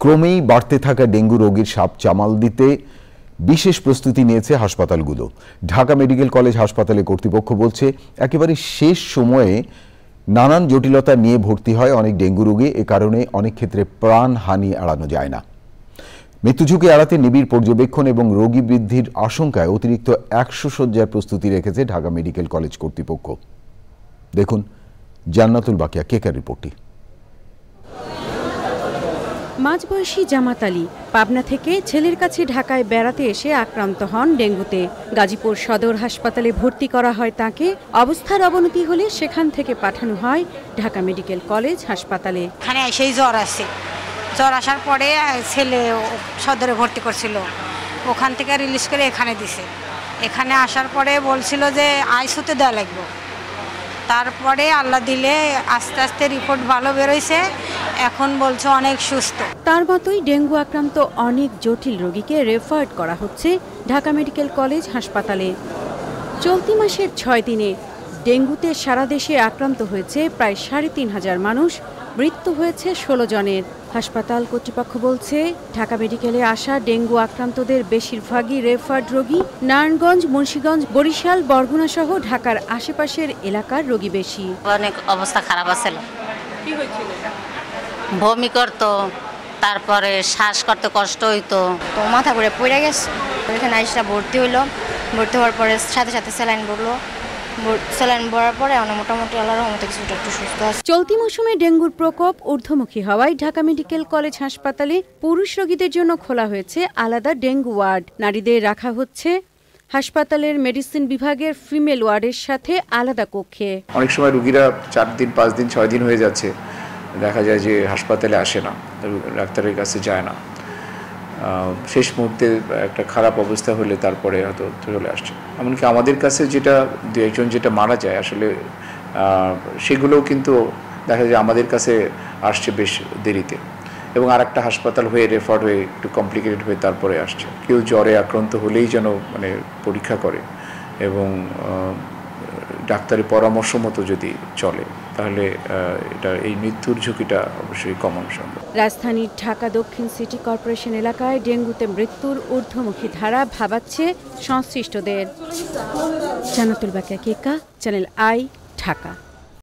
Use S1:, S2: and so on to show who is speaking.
S1: ক্রমেই বাড়তে থাকা ডেঙ্গু রোগীর সাপ চামাল দিতে বিশেষ প্রস্তুতি নিয়েছে হাসপাতালগুলো। ঢাকা মেডিকেল কলেজ হাসপাতালে কর্তৃপক্ষ বলছে, একেবারে শেষ সময়ে নানান জটিলতা নিয়ে ভর্তি হয় অনেক ডেঙ্গু রোগী। এ কারণে অনেক ক্ষেত্রে প্রাণহানি এড়ানো যায় না। মৃত্যু ঝুঁকি এড়াতে নিবিড় পর্যবেক্ষণ এবং রোগী বৃদ্ধির আশঙ্কায় অতিরিক্ত ১০০ শয্যার প্রস্তুতি রেখেছে ঢাকা মেডিকেল কলেজ কর্তৃপক্ষ। দেখুন জান্নাতুল বাকিয়া কেকার রিপোর্টটি।
S2: মাঝবয়সী জামাত আলী পাবনা থেকে ছেলের কাছে ঢাকায় বেড়াতে এসে আক্রান্ত হন ডেঙ্গুতে। গাজীপুর সদর হাসপাতালে ভর্তি করা হয় তাকে। অবস্থার অবনতি হলে সেখান থেকে পাঠানো হয় ঢাকা মেডিকেল কলেজ হাসপাতালে।
S3: এখানে এসেই জ্বর আসে, জ্বর আসার পরে ছেলে সদরে ভর্তি করছিল, ওখান থেকে রিলিজ করে এখানে দিছে। এখানে আসার পরে বলছিল যে আইসিইউতে দেওয়া লাগবে। তারপরে আল্লাহ দিলে আস্তে আস্তে রিপোর্ট ভালো বেরোইছে, এখন বলছে অনেক সুস্থ।
S2: তার মতোই ডেঙ্গু আক্রান্ত অনেক জটিল রোগীকে রেফার্ড করা হচ্ছে ঢাকা মেডিকেল কলেজ হাসপাতালে। চলতি মাসের ৬ দিনে ডেঙ্গুতে সারা দেশে আক্রান্ত হয়েছে প্রায় ৩৫০০ মানুষ, মৃত্যু হয়েছে ১৬ জনের। হাসপাতাল কর্তৃপক্ষ বলছে, ঢাকা মেডিকেলে আসা ডেঙ্গু আক্রান্তদের বেশিরভাগই রেফার্ড রোগী। নারায়ণগঞ্জ, মুন্সিগঞ্জ, বরিশাল, বরগুনা সহ ঢাকার আশেপাশের এলাকার রোগী বেশি।
S4: অনেক অবস্থা খারাপ আছে। কি হয়েছিল? বমি করতো, তারপরে শ্বাস করতে কষ্ট হইতো,
S5: তো মাথা ঘুরে পড়ে গেছে। এখানে আইসা ভর্তি হইলো, ভর্তি হওয়ার পরে সাথে সাথে স্যালাইন পড়লো। স্যালাইন পড়ার পরে মোটামুটি আল্লাহর রহমতে কিছুটা একটু সুস্থ আছে।
S2: চলতি মৌসুমে ডেঙ্গুর প্রকোপ ঊর্ধ্বমুখী হওয়ায় ঢাকা মেডিকেল কলেজ হাসপাতালে পুরুষ রোগীদের জন্য খোলা হয়েছে আলাদা ডেঙ্গু ওয়ার্ড। নারীদের রাখা হচ্ছে হাসপাতালের মেডিসিন বিভাগের ফিমেল ওয়ার্ডের সাথে আলাদা কক্ষে।
S6: অনেক সময় রোগীরা 4 দিন, 5 দিন, 6 দিন হয়ে যাচ্ছে, দেখা যায় যে হাসপাতালে আসে না, ডাক্তারের কাছে যায় না। শেষ মুহূর্তে একটা খারাপ অবস্থা হলে তারপরে হয়তো চলে আসছে। এমনকি আমাদের কাছে যেটা 2-1 জন যেটা মারা যায় আসলে, সেগুলোও কিন্তু দেখা যায় আমাদের কাছে আসছে বেশ দেরিতে, এবং আর একটা হাসপাতাল হয়ে রেফার হয়ে একটু কমপ্লিকেটেড হয়ে তারপরে আসছে। কেউ জ্বরে আক্রান্ত হলেই যেন পরীক্ষা করে এবং ডাক্তারের পরামর্শ মতো যদি চলে, তাহলে এটা এই মৃত্যুর ঝুঁকিটা অবশ্যই কমানো সম্ভব।
S2: রাজধানীর ঢাকা দক্ষিণ সিটি কর্পোরেশন এলাকায় ডেঙ্গুতে মৃত্যুর ঊর্ধ্বমুখী ধারা ভাবাচ্ছে সংশ্লিষ্টদের। জান্নাতুল বাকিয়া কেকা, চ্যানেল আই, ঢাকা।